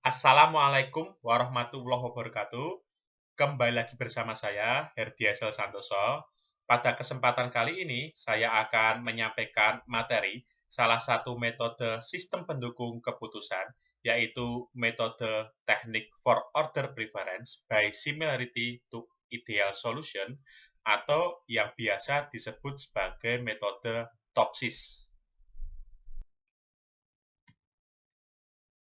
Assalamualaikum warahmatullahi wabarakatuh. Kembali lagi bersama saya, Herdiesel Santoso. Pada kesempatan kali ini, saya akan menyampaikan materi salah satu metode sistem pendukung keputusan, yaitu metode teknik for order preference by similarity to ideal solution, atau yang biasa disebut sebagai metode TOPSIS.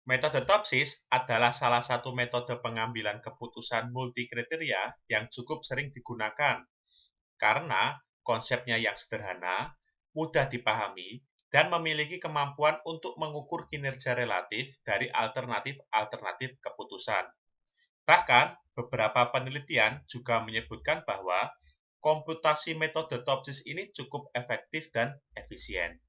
Metode TOPSIS adalah salah satu metode pengambilan keputusan multikriteria yang cukup sering digunakan karena konsepnya yang sederhana, mudah dipahami, dan memiliki kemampuan untuk mengukur kinerja relatif dari alternatif-alternatif keputusan. Bahkan, beberapa penelitian juga menyebutkan bahwa komputasi metode TOPSIS ini cukup efektif dan efisien.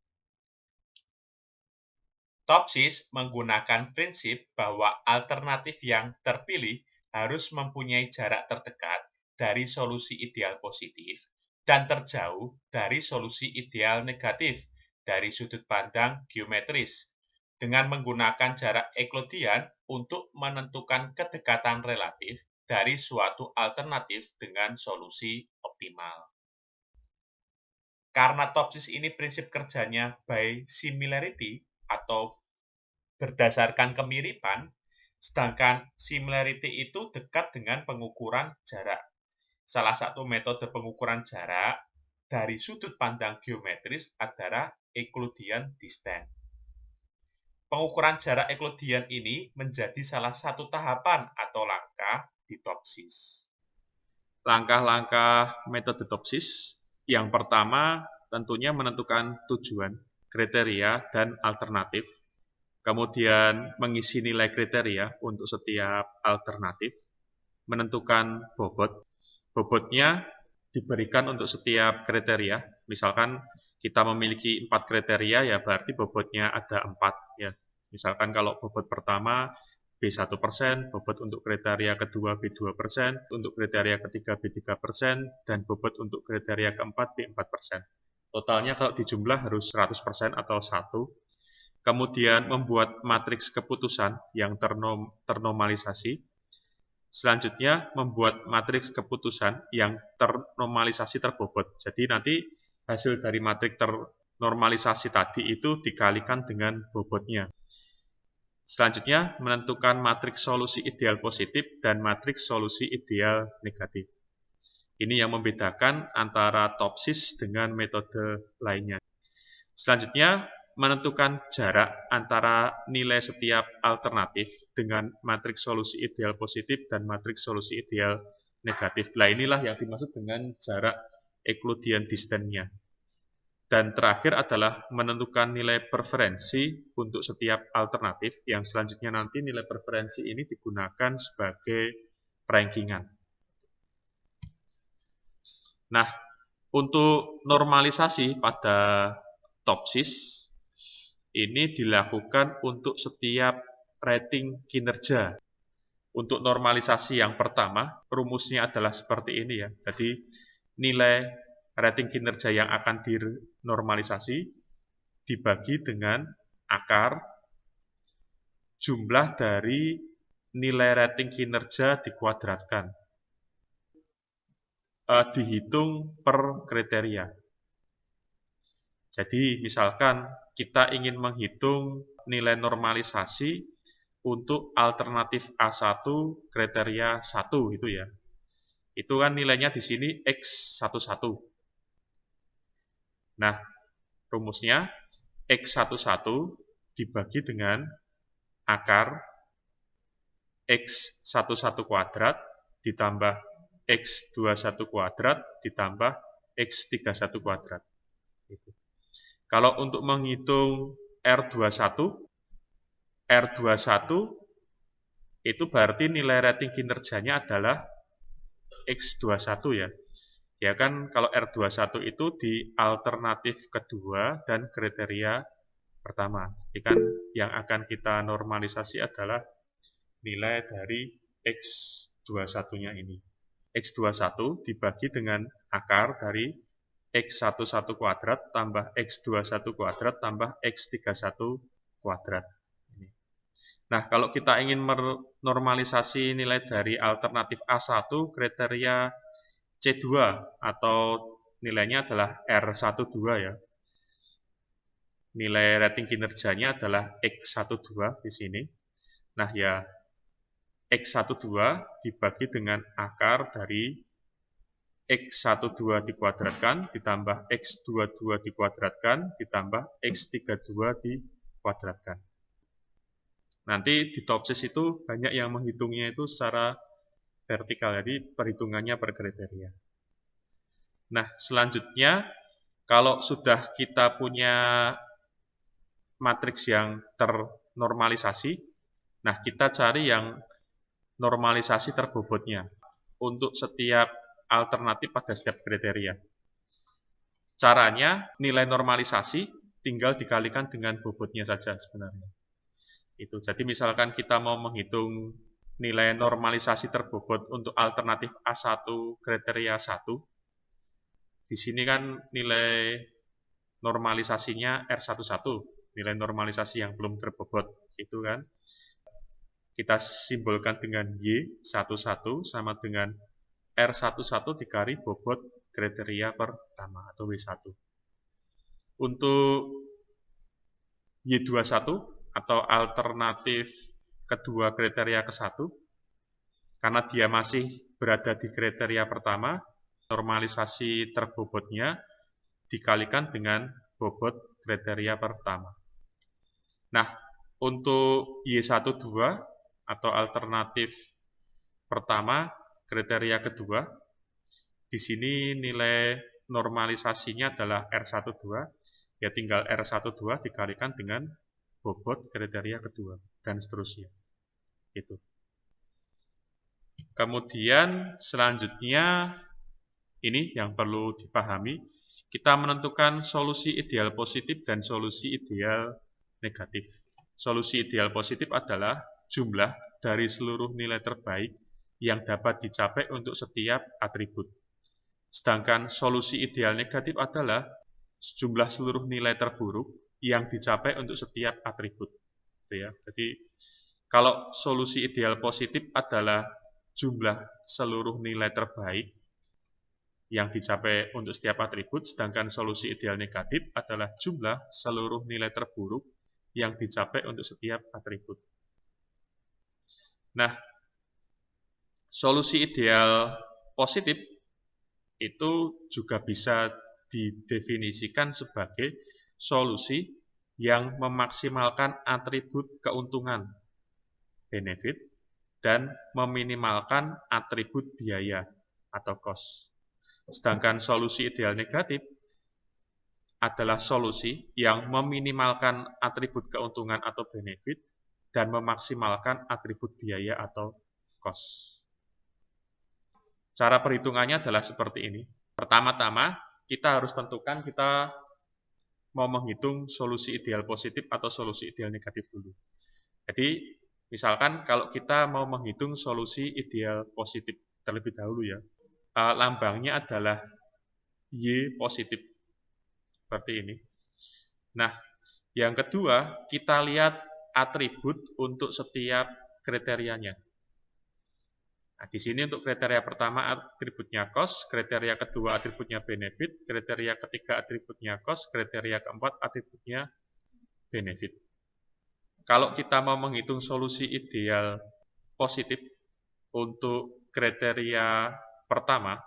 TOPSIS menggunakan prinsip bahwa alternatif yang terpilih harus mempunyai jarak terdekat dari solusi ideal positif dan terjauh dari solusi ideal negatif dari sudut pandang geometris, dengan menggunakan jarak euklidian untuk menentukan kedekatan relatif dari suatu alternatif dengan solusi optimal. Karena TOPSIS ini prinsip kerjanya by similarity atau berdasarkan kemiripan, sedangkan similarity itu dekat dengan pengukuran jarak. Salah satu metode pengukuran jarak dari sudut pandang geometris adalah Euclidean distance. Pengukuran jarak Euclidean ini menjadi salah satu tahapan atau langkah di TOPSIS. Langkah-langkah metode TOPSIS yang pertama tentunya menentukan tujuan, kriteria, dan alternatif. Kemudian mengisi nilai kriteria untuk setiap alternatif, menentukan bobot. Bobotnya diberikan untuk setiap kriteria. Misalkan kita memiliki 4 kriteria, ya berarti bobotnya ada 4. Ya. Misalkan kalau bobot pertama B1%, bobot untuk kriteria kedua B2%, untuk kriteria ketiga B3%, dan bobot untuk kriteria keempat B4%. Totalnya kalau dijumlah harus 100% atau 1. Kemudian membuat matriks keputusan yang ternormalisasi. Selanjutnya membuat matriks keputusan yang ternormalisasi terbobot. Jadi nanti hasil dari matriks ternormalisasi tadi itu dikalikan dengan bobotnya. Selanjutnya menentukan matriks solusi ideal positif dan matriks solusi ideal negatif. Ini yang membedakan antara TOPSIS dengan metode lainnya. Selanjutnya menentukan jarak antara nilai setiap alternatif dengan matriks solusi ideal positif dan matriks solusi ideal negatif. Nah, inilah yang dimaksud dengan jarak Euclidean distance-nya. Dan terakhir adalah menentukan nilai preferensi untuk setiap alternatif, yang selanjutnya nanti nilai preferensi ini digunakan sebagai rankingan. Nah, untuk normalisasi pada TOPSIS ini dilakukan untuk setiap rating kinerja. Untuk normalisasi yang pertama, rumusnya adalah seperti ini ya. Jadi nilai rating kinerja yang akan dinormalisasi dibagi dengan akar jumlah dari nilai rating kinerja dikuadratkan. Dihitung per kriteria. Jadi misalkan kita ingin menghitung nilai normalisasi untuk alternatif A1 kriteria 1 itu ya. Itu kan nilainya di sini X11. Nah, rumusnya X11 dibagi dengan akar X11 kuadrat ditambah X21 kuadrat ditambah X31 kuadrat. Kalau untuk menghitung R21 itu berarti nilai rating kinerjanya adalah X21 ya. Ya kan kalau R21 itu di alternatif kedua dan kriteria pertama. Jadi kan yang akan kita normalisasi adalah nilai dari X21-nya ini. X21 dibagi dengan akar dari X11 kuadrat tambah X21 kuadrat tambah X31 kuadrat. Nah, kalau kita ingin menormalisasi nilai dari alternatif A1, kriteria C2 atau nilainya adalah R12 ya. Nilai rating kinerjanya adalah X12 di sini. Nah, ya X12 dibagi dengan akar dari X12 dikuadratkan ditambah X22 dikuadratkan ditambah X32 dikuadratkan. Nanti di Topsis itu banyak yang menghitungnya itu secara vertikal, jadi perhitungannya per kriteria. Nah, selanjutnya kalau sudah kita punya matriks yang ternormalisasi, nah kita cari yang normalisasi terbobotnya untuk setiap alternatif pada setiap kriteria. Caranya, nilai normalisasi tinggal dikalikan dengan bobotnya saja sebenarnya. Itu. Jadi misalkan kita mau menghitung nilai normalisasi terbobot untuk alternatif A1 kriteria 1, di sini kan nilai normalisasinya R11, nilai normalisasi yang belum terbobot, itu kan. Kita simbolkan dengan Y11 sama dengan R11 dikali bobot kriteria pertama atau W1. Untuk Y21 atau alternatif kedua kriteria ke-1, karena dia masih berada di kriteria pertama, normalisasi terbobotnya dikalikan dengan bobot kriteria pertama. Nah, untuk Y12 atau alternatif pertama kriteria kedua, di sini nilai normalisasinya adalah R12, ya tinggal R12 dikalikan dengan bobot kriteria kedua, dan seterusnya. Gitu. Kemudian selanjutnya, ini yang perlu dipahami, kita menentukan solusi ideal positif dan solusi ideal negatif. Solusi ideal positif adalah jumlah dari seluruh nilai terbaik yang dapat dicapai untuk setiap atribut. Sedangkan solusi ideal negatif adalah jumlah seluruh nilai terburuk yang dicapai untuk setiap atribut. Ya. Jadi kalau solusi ideal positif adalah jumlah seluruh nilai terbaik yang dicapai untuk setiap atribut, sedangkan solusi ideal negatif adalah jumlah seluruh nilai terburuk yang dicapai untuk setiap atribut. Nah, solusi ideal positif itu juga bisa didefinisikan sebagai solusi yang memaksimalkan atribut keuntungan, benefit, dan meminimalkan atribut biaya atau cost. Sedangkan solusi ideal negatif adalah solusi yang meminimalkan atribut keuntungan atau benefit dan memaksimalkan atribut biaya atau cost. Cara perhitungannya adalah seperti ini. Pertama-tama, kita harus tentukan kita mau menghitung solusi ideal positif atau solusi ideal negatif dulu. Jadi, misalkan kalau kita mau menghitung solusi ideal positif terlebih dahulu ya, lambangnya adalah Y positif, seperti ini. Nah, yang kedua, kita lihat atribut untuk setiap kriterianya. Nah, di sini untuk kriteria pertama atributnya cost, kriteria kedua atributnya benefit, kriteria ketiga atributnya cost, kriteria keempat atributnya benefit. Kalau kita mau menghitung solusi ideal positif untuk kriteria pertama,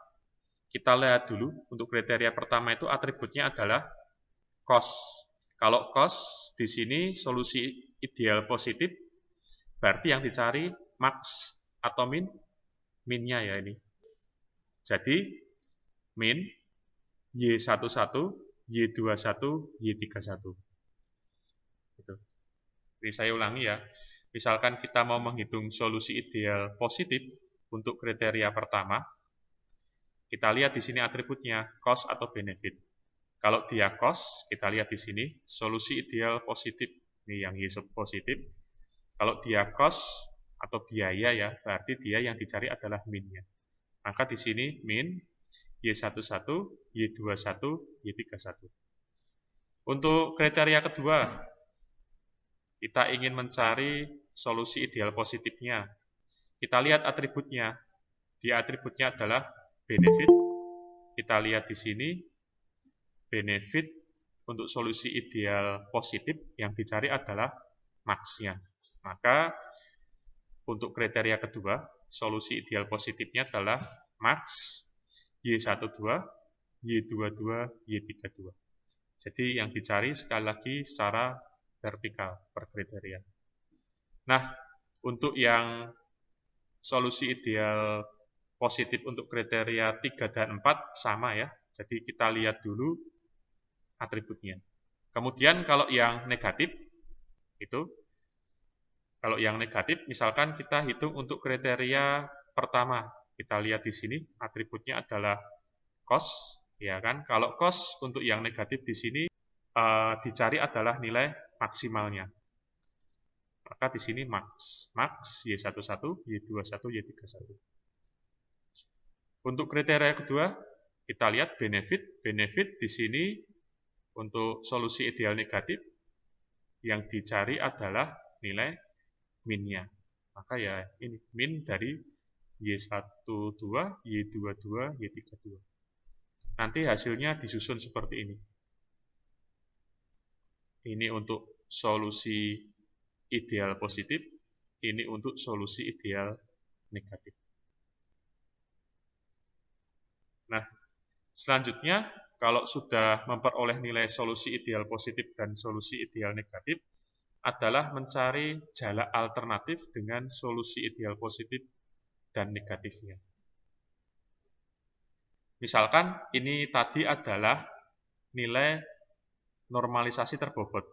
kita lihat dulu untuk kriteria pertama itu atributnya adalah cost. Kalau cost di sini solusi ideal positif, berarti yang dicari max atau min, minnya ya ini. Jadi min Y11, Y21, Y31. Gitu. Jadi saya ulangi ya, misalkan kita mau menghitung solusi ideal positif untuk kriteria pertama, kita lihat di sini atributnya, cost atau benefit. Kalau dia cost, kita lihat di sini, solusi ideal positif, ini yang Y positif. Kalau dia cost atau biaya ya, berarti dia yang dicari adalah minnya. Maka di sini min, Y11, Y21, Y31. Untuk kriteria kedua, kita ingin mencari solusi ideal positifnya. Kita lihat atributnya. Di atributnya adalah benefit. Kita lihat di sini, benefit untuk solusi ideal positif yang dicari adalah max-nya. Maka untuk kriteria kedua, solusi ideal positifnya adalah max Y12, Y22, Y32. Jadi yang dicari sekali lagi secara vertikal per kriteria. Nah, untuk yang solusi ideal positif untuk kriteria 3 dan 4 sama ya. Jadi kita lihat dulu atributnya. Kemudian kalau yang negatif, kalau yang negatif misalkan kita hitung untuk kriteria pertama. Kita lihat di sini atributnya adalah cost, ya kan? Kalau cost untuk yang negatif di sini dicari adalah nilai maksimalnya. Maka di sini max Y11, Y21, Y31. Untuk kriteria kedua, kita lihat benefit. Benefit di sini untuk solusi ideal negatif yang dicari adalah nilai min-nya. Maka ya ini min dari Y12, Y22, Y32. Nanti hasilnya disusun seperti ini. Ini untuk solusi ideal positif, ini untuk solusi ideal negatif. Nah, selanjutnya, kalau sudah memperoleh nilai solusi ideal positif dan solusi ideal negatif, adalah mencari jalan alternatif dengan solusi ideal positif dan negatifnya. Misalkan ini tadi adalah nilai normalisasi terbobot,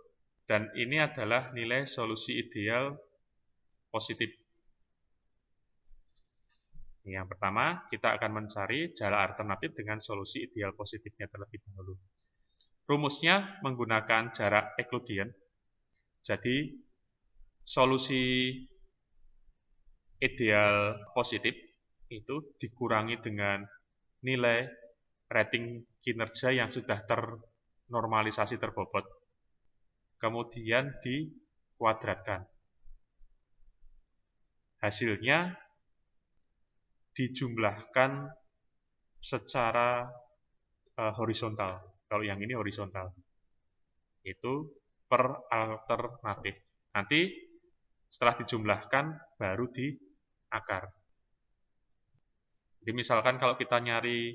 dan ini adalah nilai solusi ideal positif. Yang pertama, kita akan mencari jalan alternatif dengan solusi ideal positifnya terlebih dahulu. Rumusnya menggunakan jarak Euclidean. Jadi, solusi ideal positif itu dikurangi dengan nilai rating kinerja yang sudah ternormalisasi terbobot, kemudian dikuadratkan. Hasilnya dijumlahkan secara horizontal. Kalau yang ini horizontal, itu per alternatif. Nanti setelah dijumlahkan baru di akar. Jadi misalkan kalau kita nyari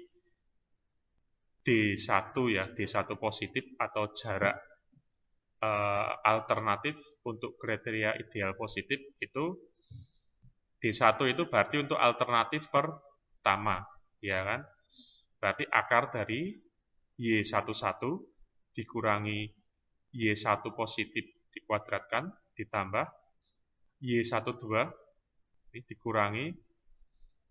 D1 ya, D1 positif atau jarak alternatif untuk kriteria ideal positif itu D1 itu berarti untuk alternatif pertama, ya kan? Berarti akar dari Y11 dikurangi Y1 positif dikuadratkan ditambah Y12 ini dikurangi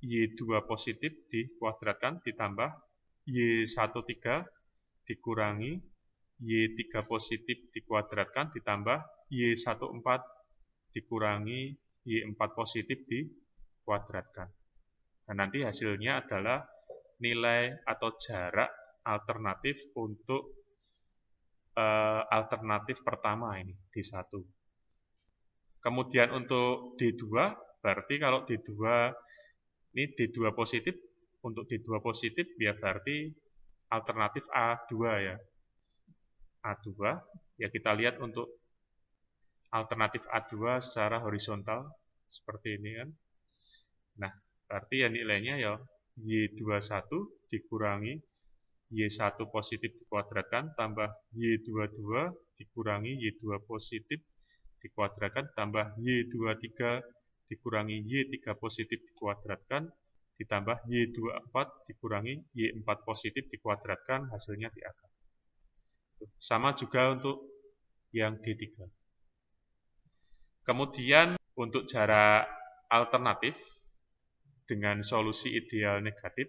Y2 positif dikuadratkan ditambah Y13 dikurangi Y3 positif dikuadratkan ditambah Y14 dikurangi Y4 positif dikuadratkan. Dan nanti hasilnya adalah nilai atau jarak alternatif untuk alternatif pertama ini, D1. Kemudian untuk D2, berarti kalau D2 ini D2 positif, untuk D2 positif ya berarti alternatif A2 ya. A2, ya kita lihat untuk alternatif A2 secara horizontal seperti ini kan. Nah, berarti ya nilainya ya Y21 dikurangi Y1 positif dikuadratkan tambah Y22 dikurangi Y2 positif dikuadratkan tambah Y23 dikurangi Y3 positif dikuadratkan ditambah Y24 dikurangi Y4 positif dikuadratkan, hasilnya di akar. Sama juga untuk yang D3. Kemudian untuk jarak alternatif dengan solusi ideal negatif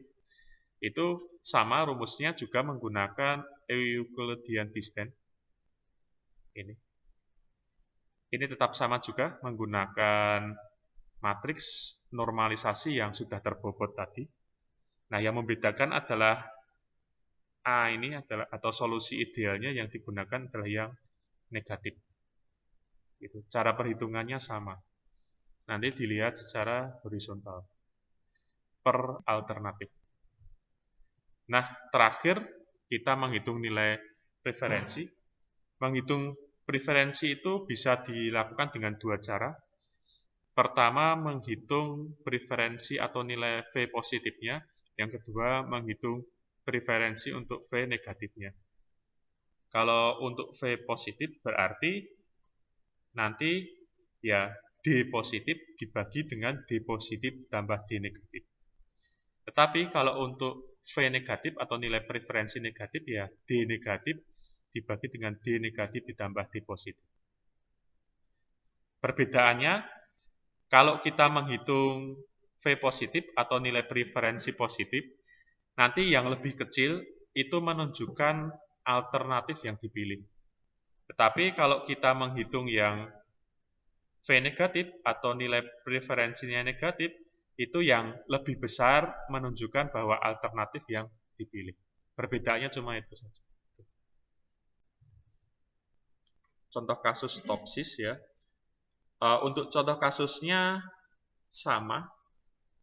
itu sama rumusnya juga menggunakan Euclidean distance. Ini tetap sama juga menggunakan matriks normalisasi yang sudah terbobot tadi. Nah, yang membedakan adalah A ini adalah atau solusi idealnya yang digunakan adalah yang negatif. Cara perhitungannya sama. nanti dilihat secara horizontal per alternatif. Nah, terakhir kita menghitung nilai preferensi. Menghitung preferensi itu bisa dilakukan dengan dua cara. Pertama, menghitung preferensi atau nilai V positifnya. Yang kedua, menghitung preferensi untuk V negatifnya. Kalau untuk V positif berarti nanti ya D positif dibagi dengan D positif tambah D negatif. Tetapi kalau untuk V negatif atau nilai preferensi negatif ya D negatif dibagi dengan D negatif ditambah D positif. Perbedaannya, kalau kita menghitung V positif atau nilai preferensi positif, nanti yang lebih kecil itu menunjukkan alternatif yang dipilih. Tetapi kalau kita menghitung yang V negatif atau nilai preferensinya negatif, itu yang lebih besar menunjukkan bahwa alternatif yang dipilih. Perbedaannya cuma itu saja. Contoh kasus Topsis ya. Untuk contoh kasusnya sama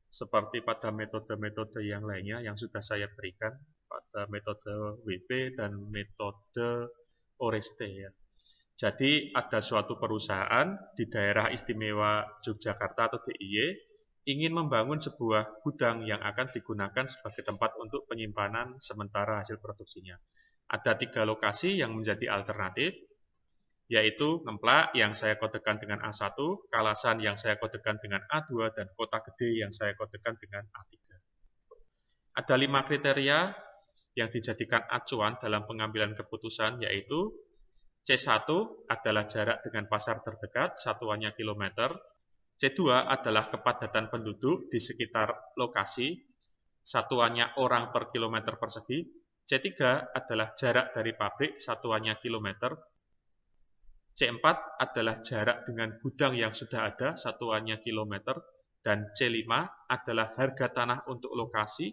seperti pada metode-metode yang lainnya yang sudah saya berikan pada metode WP dan metode Oreste ya. Jadi ada suatu perusahaan di daerah istimewa Yogyakarta atau DIY ingin membangun sebuah gudang yang akan digunakan sebagai tempat untuk penyimpanan sementara hasil produksinya. Ada 3 lokasi yang menjadi alternatif, yaitu Ngemplak yang saya kodekan dengan A1, Kalasan yang saya kodekan dengan A2, dan Kota Gede yang saya kodekan dengan A3. Ada 5 kriteria yang dijadikan acuan dalam pengambilan keputusan, yaitu C1 adalah jarak dengan pasar terdekat, satuannya kilometer. C2 adalah kepadatan penduduk di sekitar lokasi, satuannya orang per kilometer persegi. C3 adalah jarak dari pabrik, satuannya kilometer. C4 adalah jarak dengan gudang yang sudah ada, satuannya kilometer. Dan C5 adalah harga tanah untuk lokasi,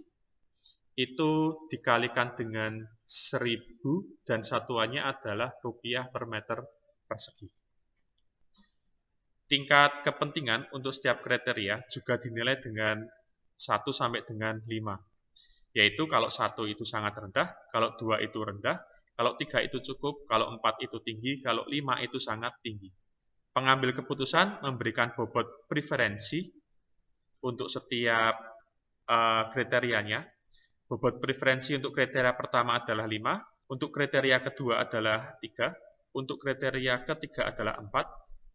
itu dikalikan dengan 1000 dan satuannya adalah rupiah per meter persegi. Tingkat kepentingan untuk setiap kriteria juga dinilai dengan 1 sampai dengan 5. Yaitu kalau 1 itu sangat rendah, kalau 2 itu rendah, kalau 3 itu cukup, kalau 4 itu tinggi, kalau 5 itu sangat tinggi. Pengambil keputusan memberikan bobot preferensi untuk setiap kriterianya. Bobot preferensi untuk kriteria pertama adalah 5, untuk kriteria kedua adalah 3, untuk kriteria ketiga adalah 4,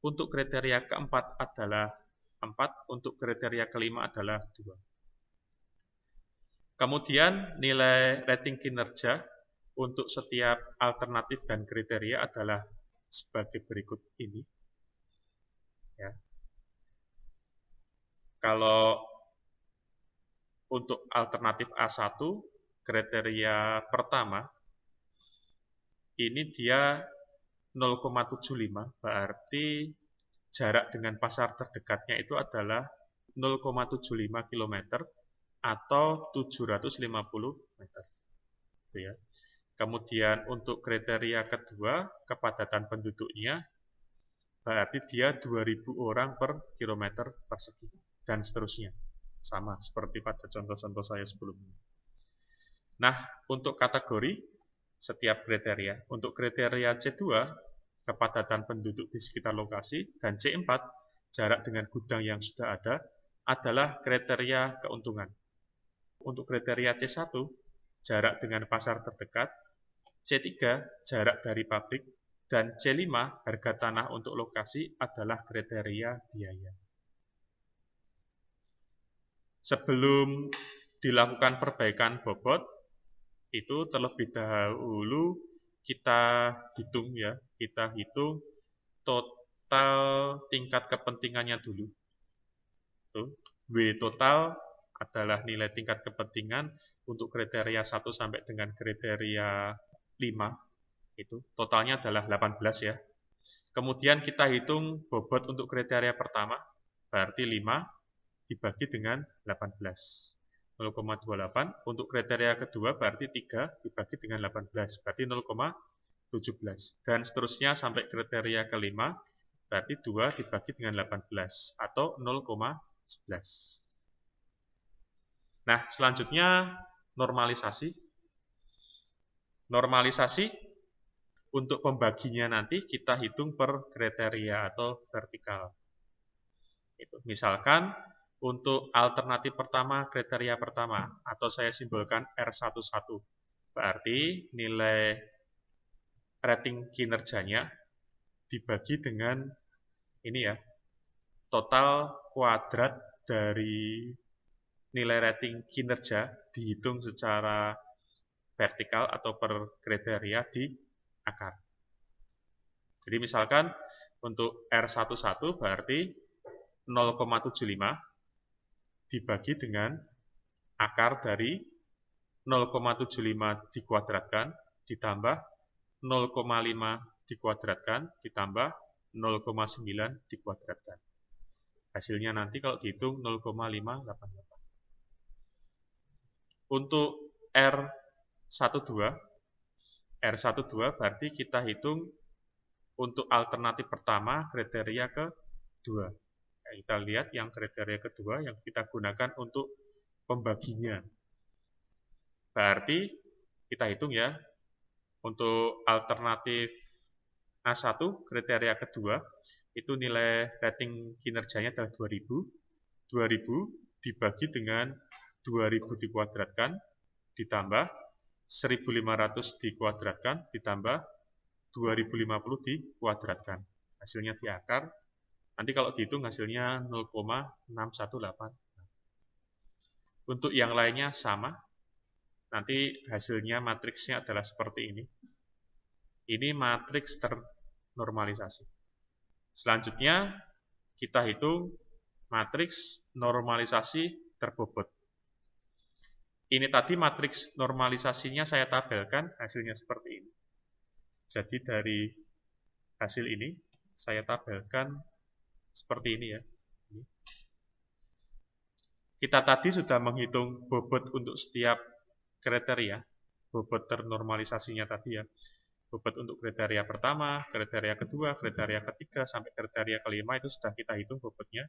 untuk kriteria keempat adalah 4, untuk kriteria kelima adalah 2. Kemudian nilai rating kinerja untuk setiap alternatif dan kriteria adalah sebagai berikut ini. Ya. Kalau untuk alternatif A1, kriteria pertama, ini dia 0,75, berarti jarak dengan pasar terdekatnya itu adalah 0,75 km atau 750 meter. Ya. Kemudian untuk kriteria kedua, kepadatan penduduknya, berarti dia 2000 orang per kilometer persegi, dan seterusnya. Sama seperti pada contoh-contoh saya sebelumnya. Nah, untuk kategori setiap kriteria. Untuk kriteria C2, kepadatan penduduk di sekitar lokasi, dan C4, jarak dengan gudang yang sudah ada, adalah kriteria keuntungan. Untuk kriteria C1, jarak dengan pasar terdekat, C3, jarak dari pabrik, dan C5, harga tanah untuk lokasi adalah kriteria biaya. Sebelum dilakukan perbaikan bobot, itu terlebih dahulu kita hitung ya, kita hitung total tingkat kepentingannya dulu. Tuh, W total adalah nilai tingkat kepentingan untuk kriteria 1 sampai dengan kriteria 5. Itu totalnya adalah 18 ya. Kemudian kita hitung bobot untuk kriteria pertama, berarti 5 dibagi dengan 18. 0,28. Untuk kriteria kedua berarti 3 dibagi dengan 18, berarti 0,17. Dan seterusnya sampai kriteria kelima, berarti 2 dibagi dengan 18 atau 0,11. Nah, selanjutnya normalisasi. Normalisasi untuk pembaginya nanti kita hitung per kriteria atau vertikal. Misalkan untuk alternatif pertama, kriteria pertama, atau saya simbolkan R11, berarti nilai rating kinerjanya dibagi dengan ini ya, total kuadrat dari nilai rating kinerja dihitung secara vertikal atau per kriteria di akar. Jadi misalkan untuk R11 berarti 0,75 dibagi dengan akar dari 0,75 dikuadratkan ditambah 0,5 dikuadratkan ditambah 0,9 dikuadratkan. Hasilnya nanti kalau dihitung 0,588. Untuk R12 berarti kita hitung untuk alternatif pertama kriteria kedua. Kita lihat yang kriteria kedua yang kita gunakan untuk pembaginya. Berarti kita hitung ya, untuk alternatif A1 kriteria kedua itu nilai rating kinerjanya adalah 2000. 2000 dibagi dengan 2000 dikuadratkan ditambah 1500 dikuadratkan ditambah 2050 dikuadratkan. Hasilnya di akar. Nanti kalau dihitung hasilnya 0,618. Untuk yang lainnya sama. Nanti hasilnya matriksnya adalah seperti ini. Ini matriks ternormalisasi. Selanjutnya kita hitung matriks normalisasi terbobot. Ini tadi matriks normalisasinya saya tabelkan, hasilnya seperti ini. Jadi dari hasil ini saya tabelkan seperti ini ya. Kita tadi sudah menghitung bobot untuk setiap kriteria, bobot ternormalisasinya tadi ya. Bobot untuk kriteria pertama, kriteria kedua, kriteria ketiga, sampai kriteria kelima itu sudah kita hitung bobotnya.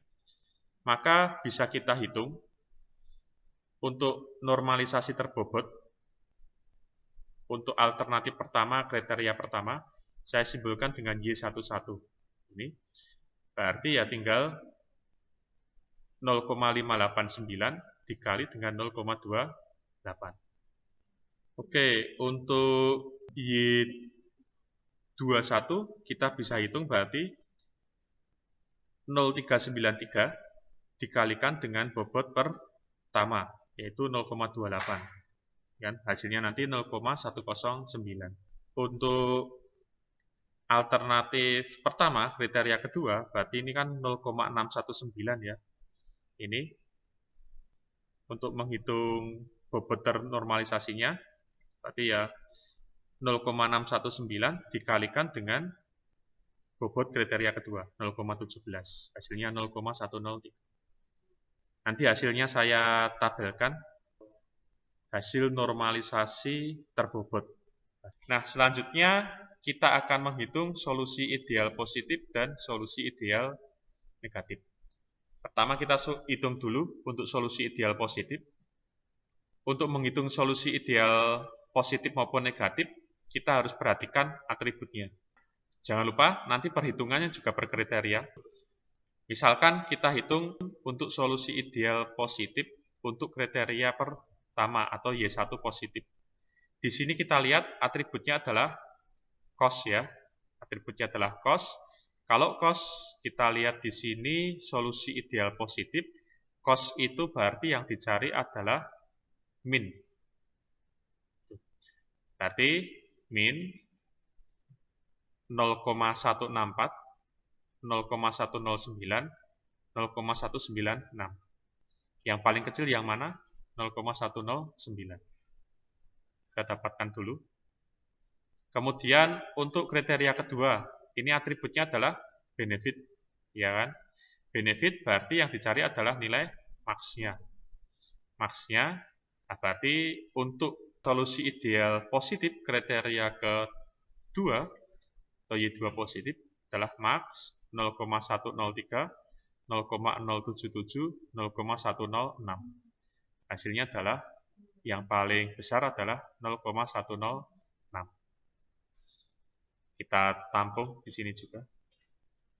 Maka bisa kita hitung untuk normalisasi terbobot, untuk alternatif pertama, kriteria pertama, saya simbolkan dengan Y11. Ini berarti ya tinggal 0,589 dikali dengan 0,28. Oke, untuk Y21 kita bisa hitung berarti 0,393 dikalikan dengan bobot pertama, yaitu 0,28. Kan? Hasilnya nanti 0,109. Untuk alternatif pertama, kriteria kedua, berarti ini kan 0,619 ya. Ini untuk menghitung bobot ternormalisasinya, berarti ya 0,619 dikalikan dengan bobot kriteria kedua, 0,17. Hasilnya 0,103. Nanti hasilnya saya tabelkan, hasil normalisasi terbobot. Nah, selanjutnya kita akan menghitung solusi ideal positif dan solusi ideal negatif. Pertama kita hitung dulu untuk solusi ideal positif. Untuk menghitung solusi ideal positif maupun negatif, kita harus perhatikan atributnya. Jangan lupa nanti perhitungannya juga berkriteria. Misalkan kita hitung untuk solusi ideal positif untuk kriteria pertama atau Y1 positif. Di sini kita lihat atributnya adalah cos ya. Atributnya adalah cos. Kalau cos kita lihat di sini solusi ideal positif, cos itu berarti yang dicari adalah min. Berarti min 0,164, 0,109, 0,196. Yang paling kecil yang mana? 0,109. Kita dapatkan dulu. Kemudian untuk kriteria kedua, ini atributnya adalah benefit, ya kan? Benefit berarti yang dicari adalah nilai max-nya. Max-nya berarti untuk solusi ideal positif kriteria kedua atau Y2 positif adalah max 0,103, 0,077, 0,106. Hasilnya adalah yang paling besar adalah 0,106. Kita tampung di sini juga.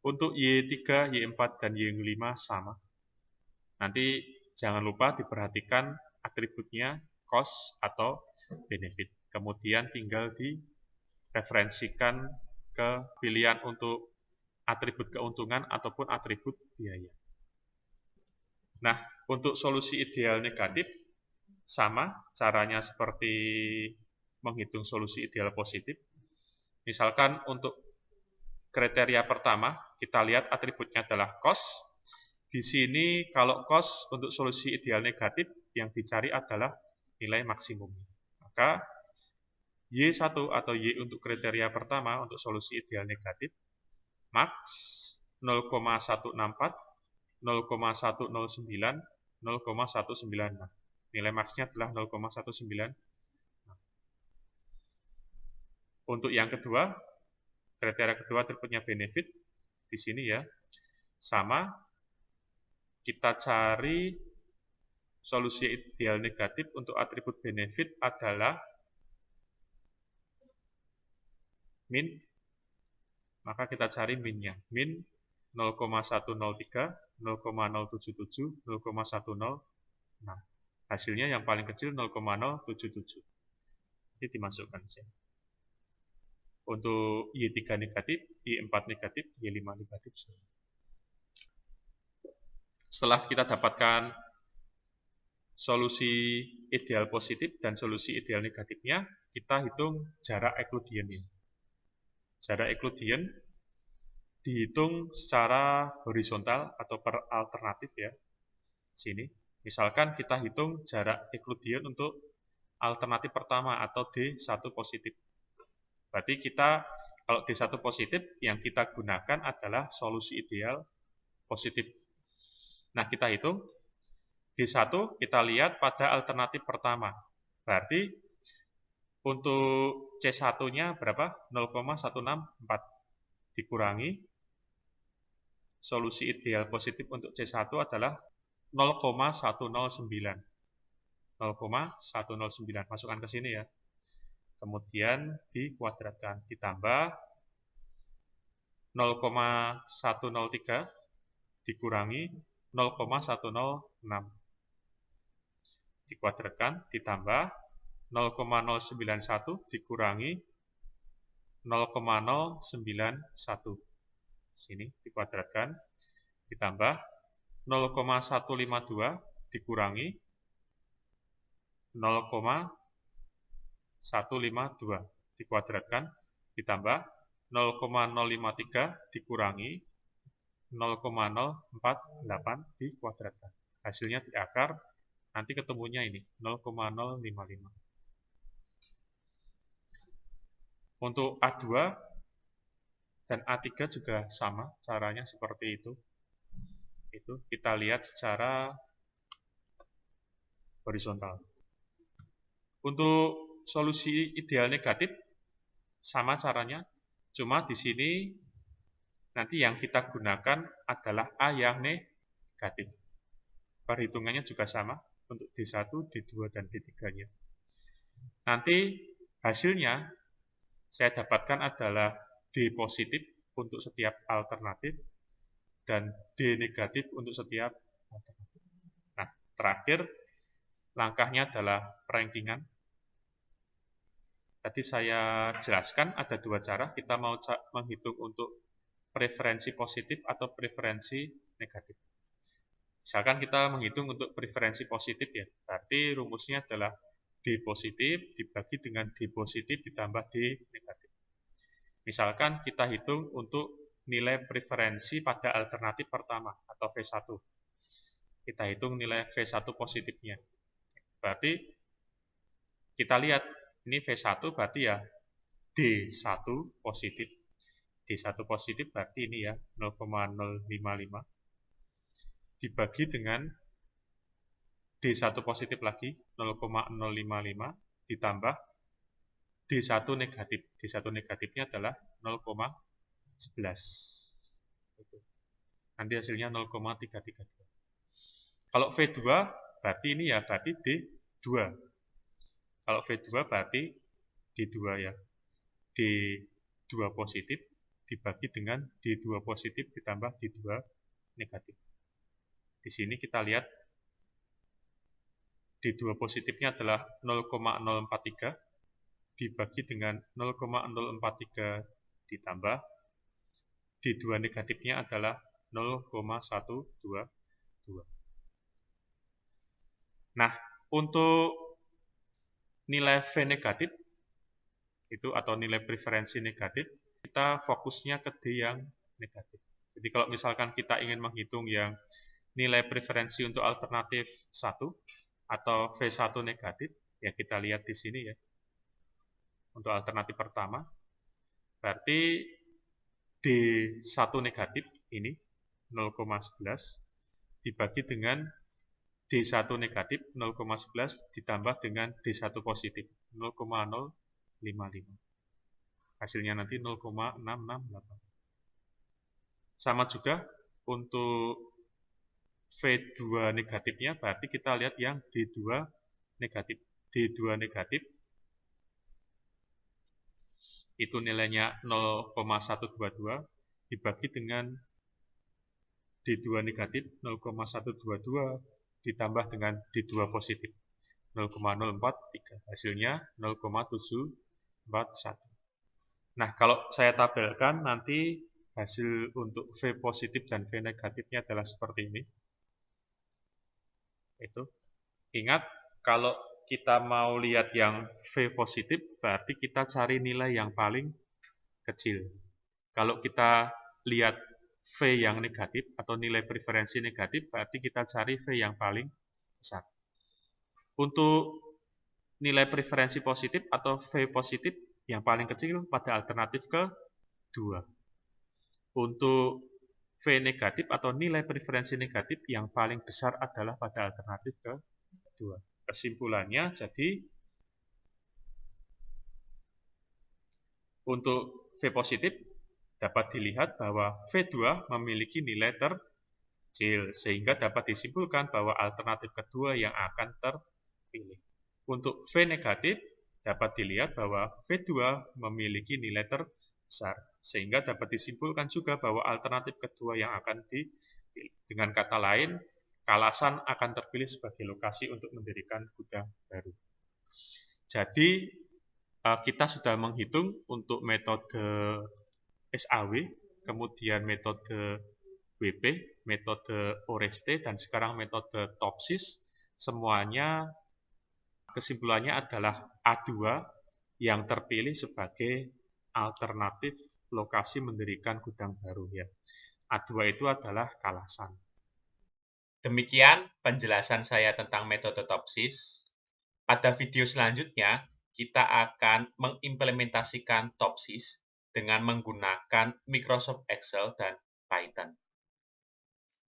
Untuk Y3, Y4, dan Y5 sama. Nanti jangan lupa diperhatikan atributnya cost atau benefit. Kemudian tinggal direferensikan ke pilihan untuk atribut keuntungan ataupun atribut biaya. Nah, untuk solusi ideal negatif, sama caranya seperti menghitung solusi ideal positif. Misalkan untuk kriteria pertama, kita lihat atributnya adalah cost. Di sini kalau cost untuk solusi ideal negatif, yang dicari adalah nilai maksimum. Maka Y1 atau Y untuk kriteria pertama untuk solusi ideal negatif, max 0,164, 0,109, 0,196. Nilai maksnya adalah 0,19. Untuk yang kedua, kriteria kedua atributnya benefit. Di sini ya, sama. Kita cari solusi ideal negatif untuk atribut benefit adalah min. Maka kita cari minnya. Min 0,103, 0,077, 0,106. Hasilnya yang paling kecil 0,077. Ini dimasukkan saja. Untuk Y3 negatif, Y4 negatif, Y5 negatif. Setelah kita dapatkan solusi ideal positif dan solusi ideal negatifnya, kita hitung jarak Euclidean. Jarak Euclidean dihitung secara horizontal atau per alternatif ya. Sini, misalkan kita hitung jarak Euclidean untuk alternatif pertama atau D1 positif. Berarti kita, kalau D1 positif, yang kita gunakan adalah solusi ideal positif. Nah, kita hitung. D1 kita lihat pada alternatif pertama. Berarti untuk C1-nya berapa? 0,164. Dikurangi. Solusi ideal positif untuk C1 adalah 0,109. 0,109. Masukkan ke sini ya. Kemudian dikuadratkan, ditambah 0,103 dikurangi 0,106. Dikuadratkan, ditambah 0,091 dikurangi 0,091. Sini dikuadratkan, ditambah 0,152 dikurangi 0,152 dikuadratkan, ditambah 0,053 dikurangi 0,048 dikuadratkan. Hasilnya di akar, nanti ketemunya ini 0,055. Untuk A2 dan A3 juga sama caranya seperti itu. Itu kita lihat secara horizontal. Untuk solusi ideal negatif sama caranya, cuma di sini nanti yang kita gunakan adalah A yang negatif. Perhitungannya juga sama untuk D1, D2, dan D3-nya. Nanti hasilnya saya dapatkan adalah D positif untuk setiap alternatif dan D negatif untuk setiap alternatif. Nah, terakhir langkahnya adalah rankingan. Tadi saya jelaskan ada dua cara. Kita mau menghitung untuk preferensi positif atau preferensi negatif. Misalkan kita menghitung untuk preferensi positif ya, berarti rumusnya adalah D positif dibagi dengan D positif ditambah D negatif. Misalkan kita hitung untuk nilai preferensi pada alternatif pertama atau V1. Kita hitung nilai V1 positifnya. Berarti kita lihat ini V1 berarti ya D1 positif. D1 positif berarti ini ya 0,055 dibagi dengan D1 positif lagi 0,055 ditambah D1 negatif. D1 negatifnya adalah 0,11. Nanti hasilnya 0,332. Kalau V2 berarti ini ya berarti D2. Kalau V2 berarti D2 ya. D2 positif dibagi dengan D2 positif ditambah D2 negatif. Di sini kita lihat D2 positifnya adalah 0,043 dibagi dengan 0,043 ditambah D2 negatifnya adalah 0,122. Nah, untuk nilai V negatif itu atau nilai preferensi negatif, kita fokusnya ke D yang negatif. Jadi kalau misalkan kita ingin menghitung yang nilai preferensi untuk alternatif 1 atau V1 negatif, ya kita lihat di sini ya. Untuk alternatif pertama, berarti D1 negatif ini 0,11 dibagi dengan D1 negatif 0,11 ditambah dengan D1 positif 0,055. Hasilnya nanti 0,668. Sama juga untuk V2 negatifnya berarti kita lihat yang D2 negatif. D2 negatif itu nilainya 0,122 dibagi dengan D2 negatif 0,122 ditambah dengan D2 positif 0,043, hasilnya 0,741. Nah, kalau saya tabelkan nanti hasil untuk V positif dan V negatifnya adalah seperti ini. Itu. Ingat, kalau kita mau lihat yang V positif, berarti kita cari nilai yang paling kecil. Kalau kita lihat V yang negatif atau nilai preferensi negatif, berarti kita cari V yang paling besar. Untuk nilai preferensi positif atau V positif yang paling kecil pada alternatif ke-2. Untuk V negatif atau nilai preferensi negatif yang paling besar adalah pada alternatif ke-2. Kesimpulannya, jadi untuk V positif dapat dilihat bahwa V2 memiliki nilai terkecil, sehingga dapat disimpulkan bahwa alternatif kedua yang akan terpilih. Untuk V negatif, dapat dilihat bahwa V2 memiliki nilai terbesar, sehingga dapat disimpulkan juga bahwa alternatif kedua yang akan dipilih. Dengan kata lain, Kalasan akan terpilih sebagai lokasi untuk mendirikan gudang baru. Jadi, kita sudah menghitung untuk metode SAW, kemudian metode WP, metode Oreste, dan sekarang metode Topsis. Semuanya kesimpulannya adalah A2 yang terpilih sebagai alternatif lokasi mendirikan gudang baru ya. A2 itu adalah Kalasan. Demikian penjelasan saya tentang metode Topsis. Pada video selanjutnya, kita akan mengimplementasikan Topsis dengan menggunakan Microsoft Excel dan Python.